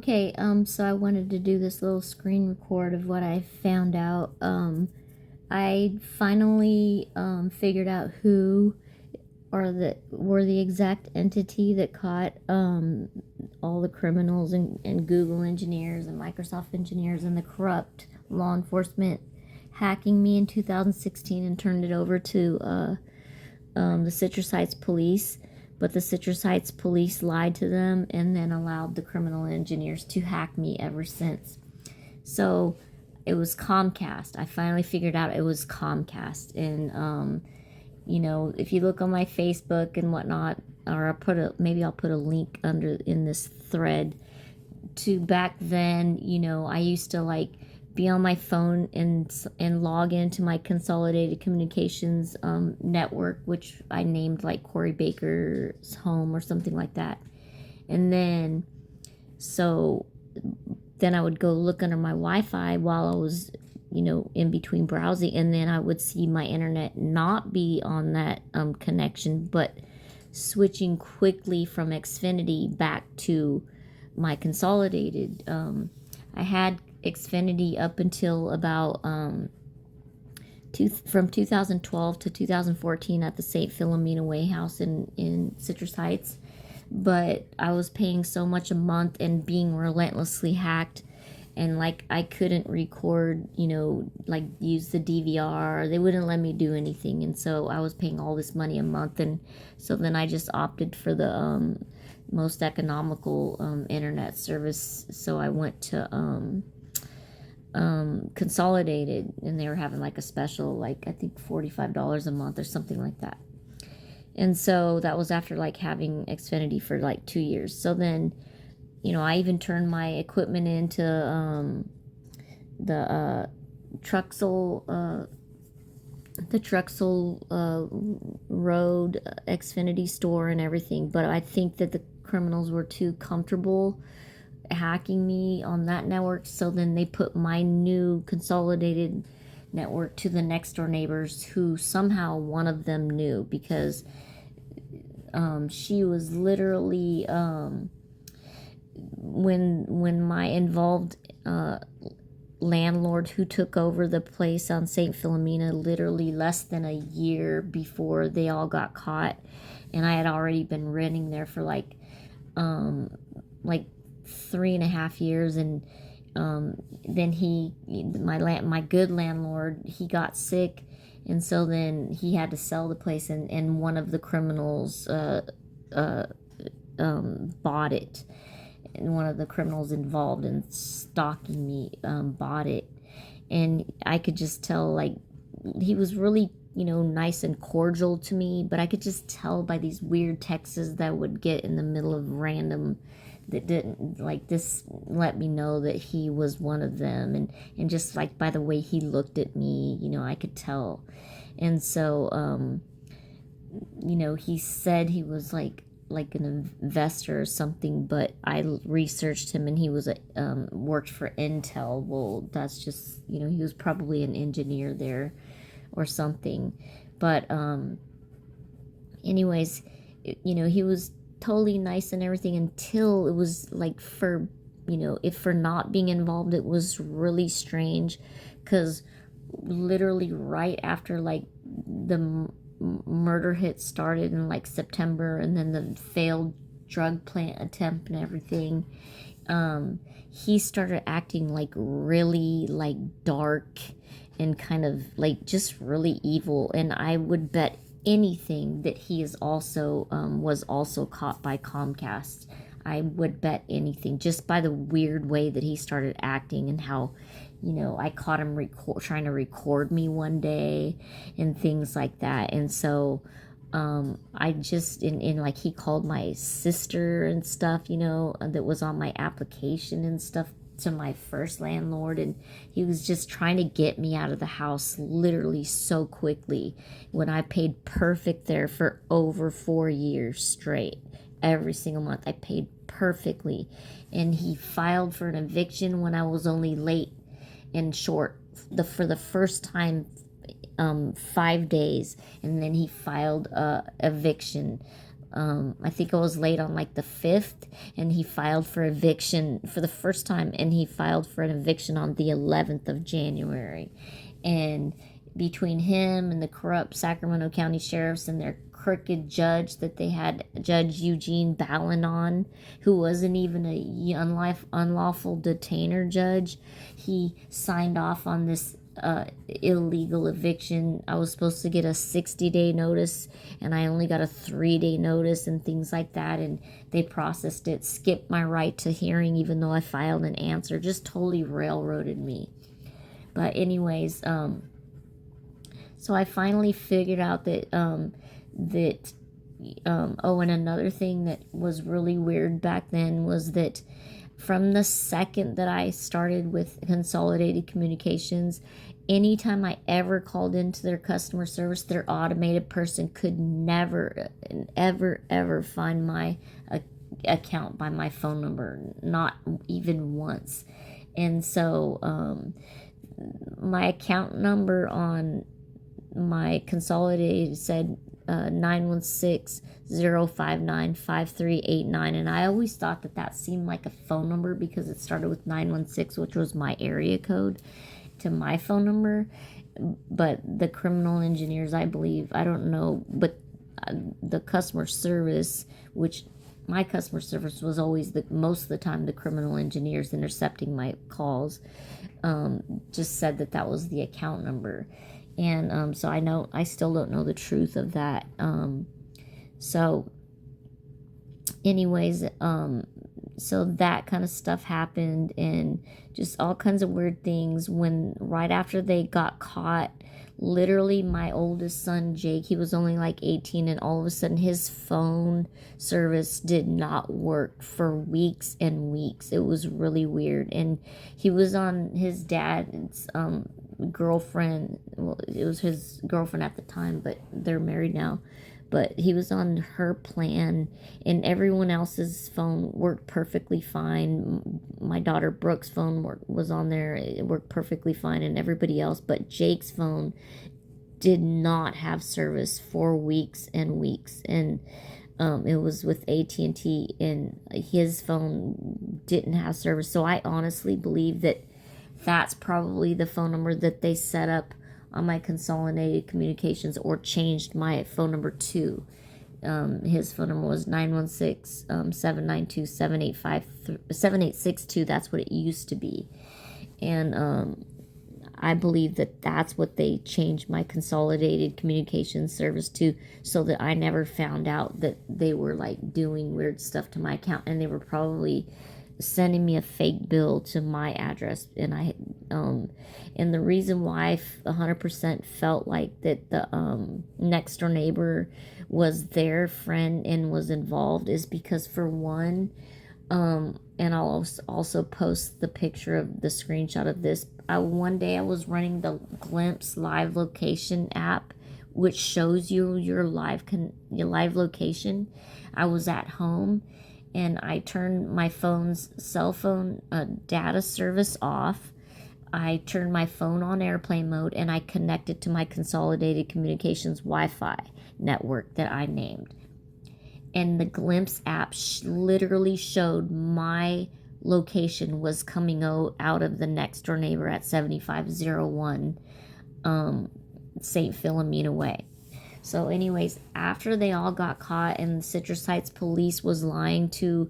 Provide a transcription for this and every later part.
Okay, so I wanted to do this little screen record of what I found out. I finally figured out who were the exact entity that caught all the criminals and Google engineers and Microsoft engineers and the corrupt law enforcement hacking me in 2016 and turned it over to the Citrus Heights police. But the Citrus Heights police lied to them and then allowed the criminal engineers to hack me ever since. So it was Comcast. I finally figured out it was Comcast. And, if you look on my Facebook and whatnot, or maybe I'll put a link in this thread to back then, I used to be on my phone and log into my Consolidated Communications network, which I named like Corey Baker's home or something like that. And then I would go look under my Wi-Fi while I was in between browsing, and then I would see my internet not be on that connection, but switching quickly from Xfinity back to my Consolidated. I had Xfinity up until about from 2012 to 2014 at the Saint Philomena Way house in Citrus Heights. But I was paying so much a month and being relentlessly hacked, and I couldn't record, use the DVR. They wouldn't let me do anything, and so I was paying all this money a month, and so then I just opted for the most economical internet service. So I went to Consolidated, and they were having a special, I think $45 a month or something like that. And so that was after having Xfinity for 2 years. So then, I even turned my equipment into the Truxell Road Xfinity store and everything. But I think that the criminals were too comfortable hacking me on that network, so then they put my new Consolidated network to the next door neighbors, who somehow one of them knew, because she was literally when my involved landlord who took over the place on Saint Philomena, literally less than a year before they all got caught, and I had already been renting there for 3.5 years, and then my good landlord, he got sick, and so then he had to sell the place, and one of the criminals bought it, and one of the criminals involved in stalking me bought it, and I could just tell he was really nice and cordial to me, but I could just tell by these weird texts that I would get in the middle of random that didn't this let me know that he was one of them, and just by the way he looked at me, I could tell. And so he said he was like an investor or something, but I researched him, and he was worked for Intel. Well, that's just he was probably an engineer there or something. But anyways, he was totally nice and everything, until it was for not being involved, it was really strange, because literally right after the murder hit started in September, and then the failed drug plant attempt and everything, he started acting really dark and kind of just really evil, and I would bet anything that he is also was also caught by Comcast. I would bet anything, just by the weird way that he started acting, and how I caught him trying to record me one day and things like that. And so I just he called my sister and stuff, that was on my application and stuff, to my first landlord, and he was just trying to get me out of the house literally so quickly, when I paid perfect there for over 4 years straight. Every single month I paid perfectly, and he filed for an eviction when I was only late and short for the first time 5 days, and then he filed a eviction I think I was late on like the 5th, and he filed for eviction for the first time, and he filed for an eviction on the 11th of January. And between him and the corrupt Sacramento County sheriffs and their crooked judge that they had, Judge EUGENE BALANON, who wasn't even a unlawful detainer judge, he signed off on this illegal eviction. I was supposed to get a 60-day notice, and I only got a 3-day notice and things like that, and they processed it, skipped my right to hearing even though I filed an answer, just totally railroaded me. But anyways, so I finally figured out that oh, and another thing that was really weird back then was that from the second that I started with Consolidated Communications, anytime I ever called into their customer service, their automated person could never, ever find my account by my phone number, not even once. And so my account number on my Consolidated said 916-059-5389, and I always thought that seemed like a phone number because it started with 916, which was my area code to my phone number. But the criminal engineers, I believe, I don't know, but the customer service, which my customer service was always most of the time the criminal engineers intercepting my calls, just said that was the account number. And so I still don't know the truth of that. So anyways, so that kind of stuff happened, and just all kinds of weird things. When right after they got caught, literally my oldest son Jake, he was only like 18, and all of a sudden his phone service did not work for weeks and weeks. It was really weird, and he was on his dad's girlfriend. Well, it was his girlfriend at the time, but they're married now. But he was on her plan, and everyone else's phone worked perfectly fine. My daughter Brooke's phone was on there. It worked perfectly fine, and everybody else. But Jake's phone did not have service for weeks and weeks. And it was with AT&T, and his phone didn't have service. So I honestly believe that's probably the phone number that they set up on my Consolidated Communications, or changed my phone number to. His phone number was 916-792-7862. That's what it used to be. And I believe that's what they changed my Consolidated Communications service to, so that I never found out that they were like doing weird stuff to my account, and they were probably sending me a fake bill to my address. And and the reason why I 100% felt like that the next door neighbor was their friend and was involved is because, for one, and I'll also post the picture of the screenshot of this. One day I was running the Glimpse live location app, which shows you your live location. I was at home, and I turned my cell phone data service off. I turned my phone on airplane mode, and I connected to my Consolidated Communications Wi-Fi network that I named. And the Glimpse app literally showed my location was coming out of the next door neighbor at 7501 Saint Philomena Way. So anyways, after they all got caught and Citrus Heights police was lying to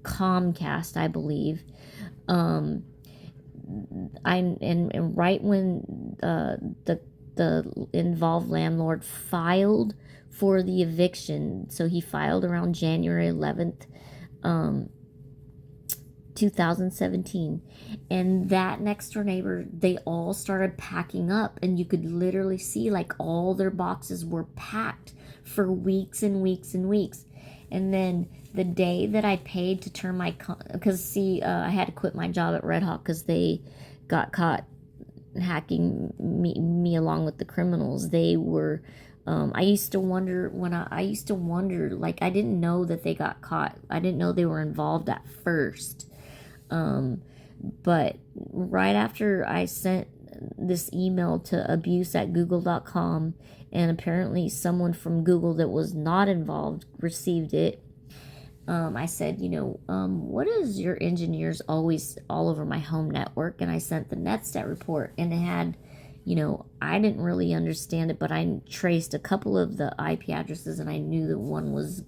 Comcast, I believe, and right when the involved landlord filed for the eviction, so he filed around January 11th, 2017, and that next door neighbor, they all started packing up, and you could literally see like all their boxes were packed for weeks and weeks and weeks. And then the day that I paid to turn my because I had to quit my job at Red Hawk because they got caught hacking me along with the criminals. They were I used to wonder, like, I didn't know that they got caught. I didn't know they were involved at first. But right after I sent this email to abuse@google.com, and apparently someone from Google that was not involved received it. I said, what is your engineers always all over my home network? And I sent the NetStat report, and it had, I didn't really understand it, but I traced a couple of the IP addresses, and I knew that one was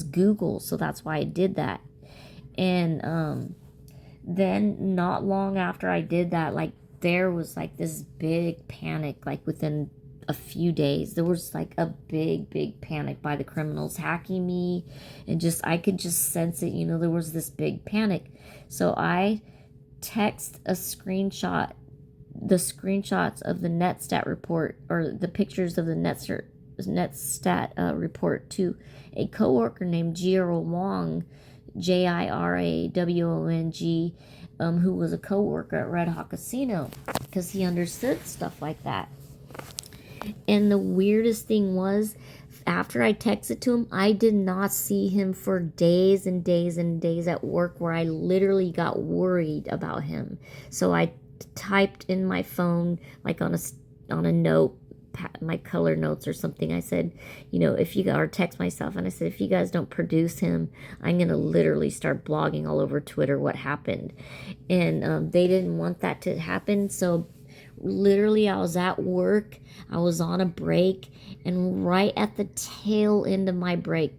Google, so that's why I did that. And then not long after I did that, like, there was like this big panic, like within a few days. There was like a big panic by the criminals hacking me, and I could just sense it. There was this big panic. So I text the screenshots of the NetStat report, or the pictures of the NetStat report, to a coworker named Jira Wong, JIRAWONG, who was a coworker at Red Hawk Casino, because he understood stuff like that. And the weirdest thing was, after I texted to him, I did not see him for days and days and days at work, where I literally got worried about him. So I typed in my phone, like on a note, my color notes or something. I said, or text myself, and I said, if you guys don't produce him, I'm going to literally start blogging all over Twitter what happened. And they didn't want that to happen. So literally, I was at work, I was on a break, and right at the tail end of my break,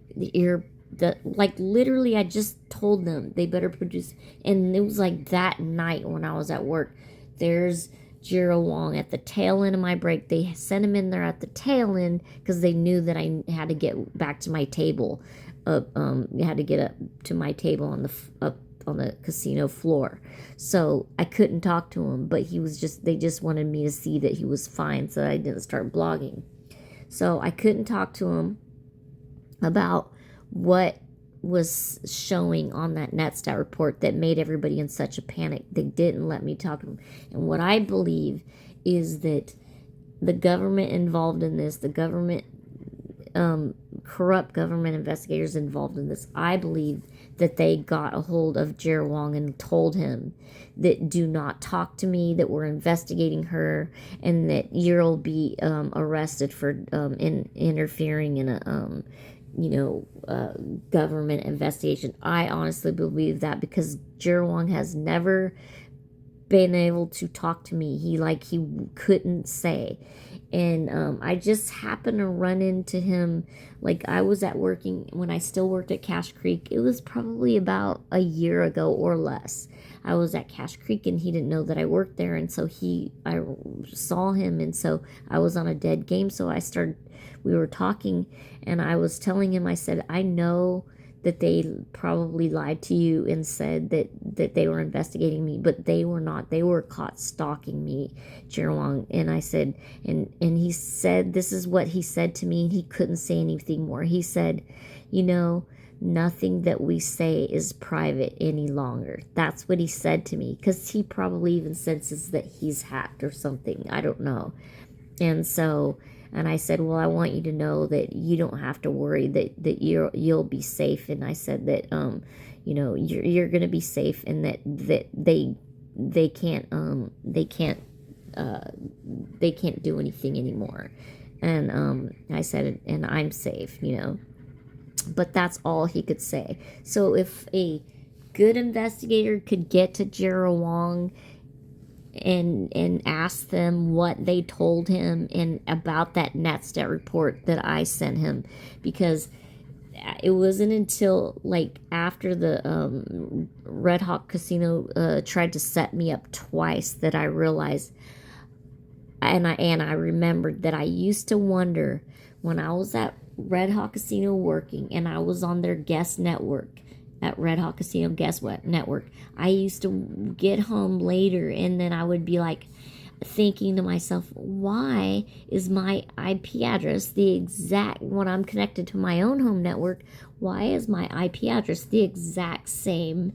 literally, I just told them they better produce. And it was like that night when I was at work, there's Jira Wong at the tail end of my break. They sent him in there at the tail end because they knew that I had to get back to my table. Had to get up to my table on the casino floor. So I couldn't talk to him, but they just wanted me to see that he was fine so that I didn't start blogging. So I couldn't talk to him about what was showing on that NetStat report that made everybody in such a panic. They didn't let me talk to him. And what I believe is that the government involved in this, the government, corrupt government investigators involved in this, I believe that they got a hold of Jira Wong and told him that do not talk to me, that we're investigating her, and that you'll be arrested for interfering in a government investigation. I honestly believe that, because Jira Wong has never been able to talk to me. He couldn't say. And I just happened to run into him. Like, I was when I still worked at Cache Creek. It was probably about a year ago or less. I was at Cache Creek, and he didn't know that I worked there. And so I saw him, and so I was on a dead game. So we were talking, and I was telling him, I said, I know that they probably lied to you and said that they were investigating me, but they were not. They were caught stalking me, Jira Wong. And I said, and he said, this is what he said to me, and he couldn't say anything more. He said, nothing that we say is private any longer. That's what he said to me, because he probably even senses that he's hacked or something. I don't know. And I said, well, I want you to know that you don't have to worry, that you'll be safe. And I said that you're going to be safe, and that they can't do anything anymore. And I said, and I'm safe, But that's all he could say. So if a good investigator could get to Jira Wong and ask them what they told him and about that NetStat report that I sent him, because it wasn't until after the Red Hawk Casino tried to set me up twice that I realized, and I remembered that I used to wonder, when I was at Red Hawk Casino working and I was on their guest network at Red Hawk Casino guest network, I used to get home later, and then I would be thinking to myself, why is my IP address the exact, when I'm connected to my own home network, why is my IP address the exact same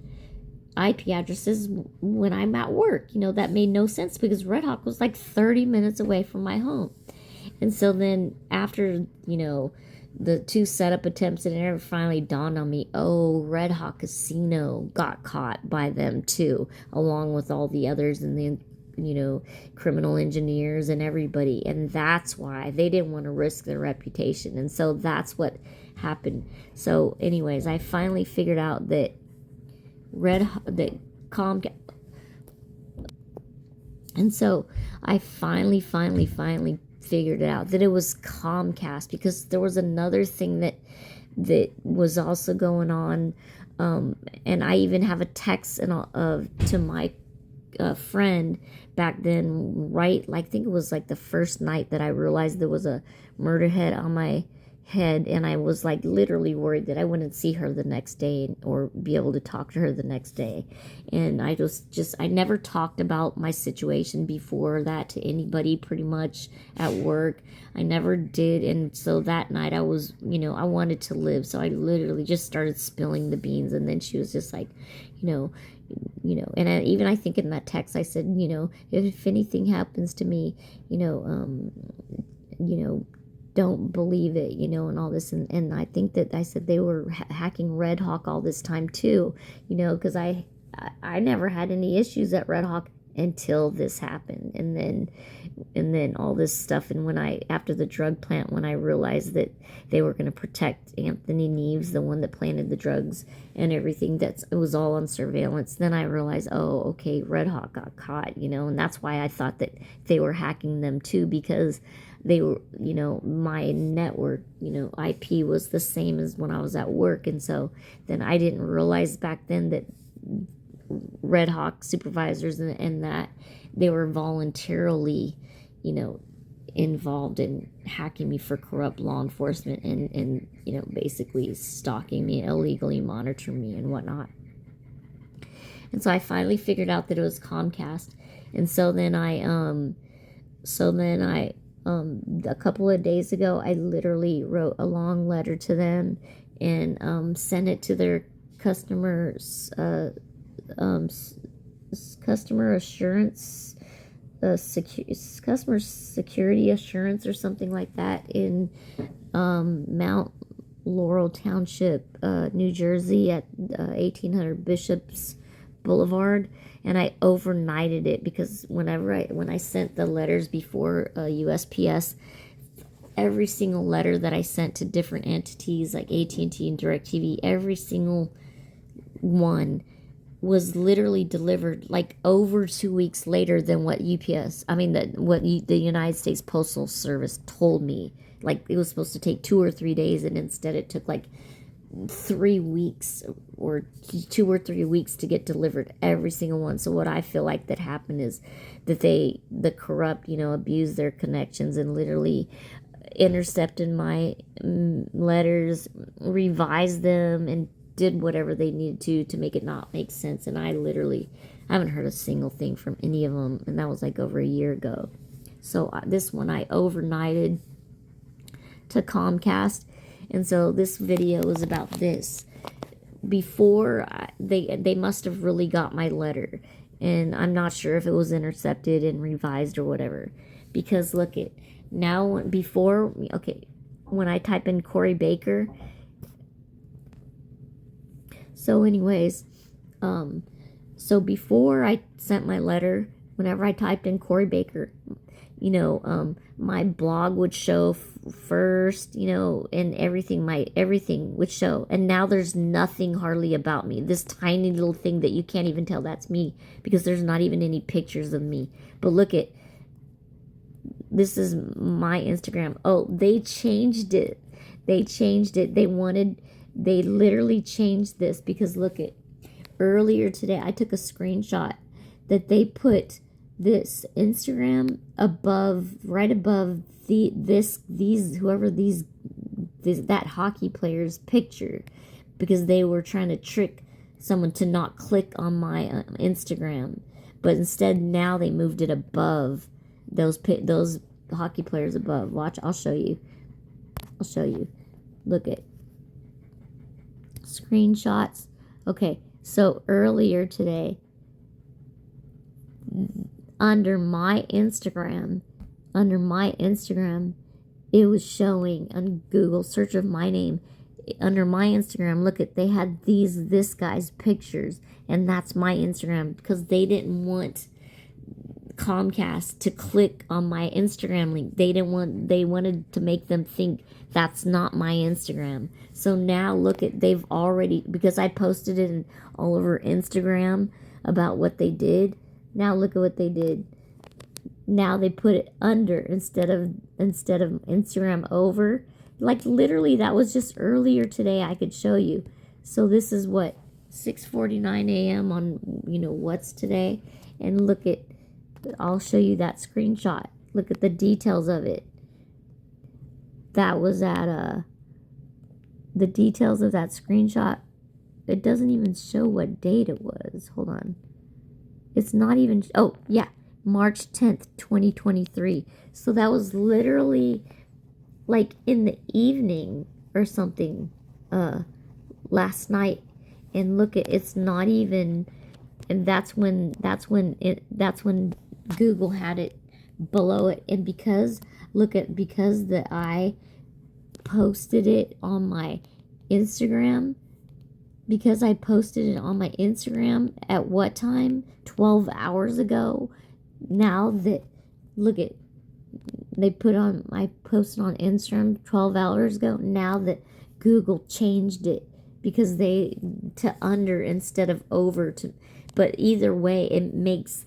IP address as when I'm at work? That made no sense, because Red Hawk was 30 minutes away from my home. And so then after, the 2 setup attempts, and it finally dawned on me, Red Hawk Casino got caught by them too, along with all the others in the criminal engineers and everybody. And that's why they didn't want to risk their reputation. And so that's what happened. So anyways, I finally figured out that Comcast. And so I finally figured it out that it was Comcast, because there was another thing that was also going on. And I even have a text to my friend back then, right? Like, I think it was like the first night that I realized there was a murder head on my head, and I was like literally worried that I wouldn't see her the next day or be able to talk to her the next day. And I I never talked about my situation before that to anybody, pretty much, at work. I never did. And so that night I was, I wanted to live, so I literally just started spilling the beans. And then she was just like, and I think in that text I said, if anything happens to me, don't believe it, and all this. And I think that I said they were hacking Red Hawk all this time too, because I never had any issues at Red Hawk until this happened. And then all this stuff. And after the drug plant, when I realized that they were going to protect Anthony Neves, the one that planted the drugs and everything, it was all on surveillance, then I realized, oh, okay, Red Hawk got caught, and that's why I thought that they were hacking them too, because they were, my network, IP was the same as when I was at work. And so then I didn't realize back then that Red Hawk supervisors and that they were voluntarily, involved in hacking me for corrupt law enforcement and basically stalking me, illegally monitoring me and whatnot. And so I finally figured out that it was Comcast. And so then a couple of days ago, I literally wrote a long letter to them and sent it to their customer assurance, customer security assurance or something like that in Mount Laurel Township, New Jersey, at 1800 Bishops Boulevard. And I overnighted it, because when I sent the letters before USPS, every single letter that I sent to different entities like AT&T and DirecTV, every single one was literally delivered like over 2 weeks later than what the United States Postal Service told me. Like, it was supposed to take 2 or 3 days, and instead it took like 3 weeks or 2 or 3 weeks to get delivered, every single one. So what I feel like that happened is that the corrupt, abused their connections and literally intercepted my letters, revised them, and did whatever they needed to make it not make sense. And I haven't heard a single thing from any of them, and that was like over a year ago. So this one I overnighted to Comcast. And so this video is about this. Before, they must have really got my letter, and I'm not sure if it was intercepted and revised or whatever, because look at now. Before, okay, when I type in Corey Baker, so anyways, so before I sent my letter, whenever I typed in Corey Baker, my blog would show first, and everything would show. And now there's nothing hardly about me. This tiny little thing that you can't even tell that's me, because there's not even any pictures of me. But look at, this is my Instagram. Oh, they changed it. They literally changed this, because look at, earlier today I took a screenshot that they put this Instagram right above that hockey player's picture, because they were trying to trick someone to not click on my Instagram. But instead, now they moved it above those hockey players above. Watch, I'll show you. Look at screenshots. Okay, so earlier today, under my Instagram, it was showing on Google search of my name. Under my Instagram, look at, they had this guy's pictures, and that's my Instagram, because they didn't want Comcast to click on my Instagram link. They wanted to make them think that's not my Instagram. So now look at, they've already, because I posted it all over Instagram about what they did. Now look at what they did. Now they put it under instead of Instagram over. Like literally, that was just earlier today. I could show you. So this is what, 6:49 a.m. on, what's today, and look at, I'll show you that screenshot. Look at the details of it. That was at the details of that screenshot. It doesn't even show what date it was. Hold on. It's not even, oh yeah, March 10th, 2023. So that was literally like in the evening or something last night. And look at, it's not even, and that's when Google had it below it. And because that I posted it on my Instagram, at what time? 12 hours ago. Now that, look at, I posted on Instagram 12 hours ago. Now that Google changed it because to under instead of over to, but either way, it makes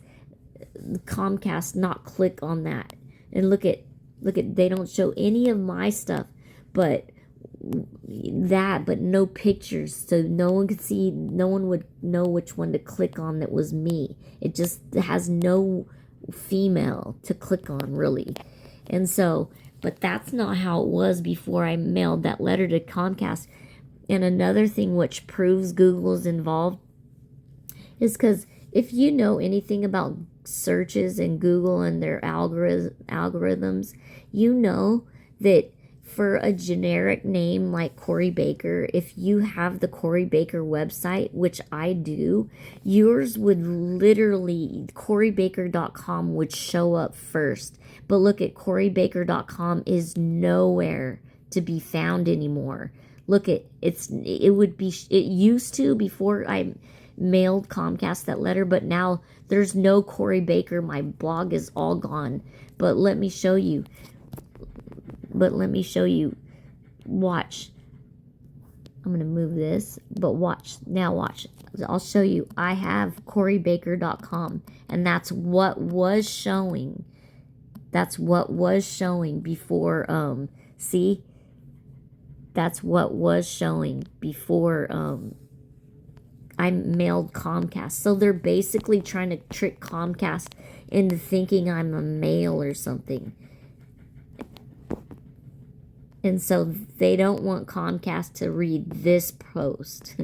Comcast not click on that. And look at, they don't show any of my stuff, but no pictures, so no one could see, no one would know which one to click on that was me. It just has no female to click on, really. And so, but that's not how it was before I mailed that letter to Comcast. And another thing which proves Google's involved is because if you know anything about searches in Google and their algorithms, you know that for a generic name like Corey Baker, if you have the Corey Baker website, which I do, yours would literally, CoreyBaker.com would show up first. But look at CoreyBaker.com is nowhere to be found anymore. Look at, it used to before I mailed Comcast that letter, but now there's no Corey Baker. My blog is all gone. But let me show you. Watch. I'm going to move this, but watch. Now watch. I'll show you. I have CoreyBaker.com, and that's what was showing. That's what was showing before, see? That's what was showing before, I mailed Comcast. So they're basically trying to trick Comcast into thinking I'm a male or something. And so they don't want Comcast to read this post.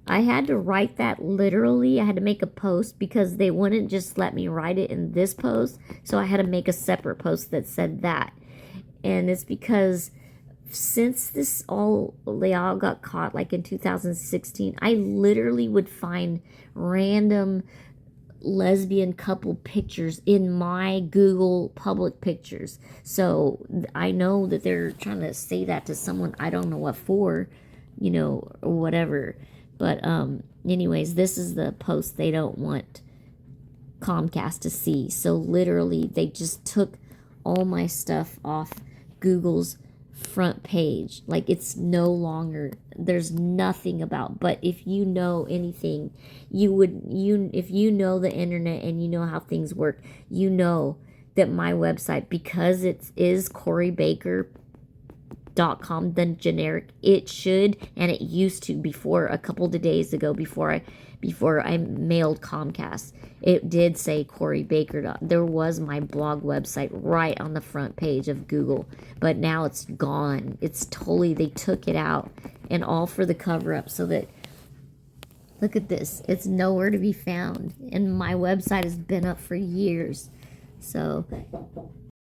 I had to write that literally. I had to make a post because they wouldn't just let me write it in this post. So I had to make a separate post that said that. And it's because since they all got caught like in 2016, I literally would find random lesbian couple pictures in my Google public pictures. So I know that they're trying to say that to someone. I don't know what for, or whatever. But anyways, this is the post they don't want Comcast to see. So literally they just took all my stuff off Google's front page. Like it's no longer, there's nothing about. But if you know anything, if you know the internet and you know how things work, you know that my website, because it is CoreyBaker.com, then generic, it should, and it used to before a couple of days ago, before I mailed Comcast, it did say Corey Baker. There was my blog website right on the front page of Google, but now it's gone. It's totally, they took it out, and all for the cover up, so that, look at this, it's nowhere to be found, and my website has been up for years. So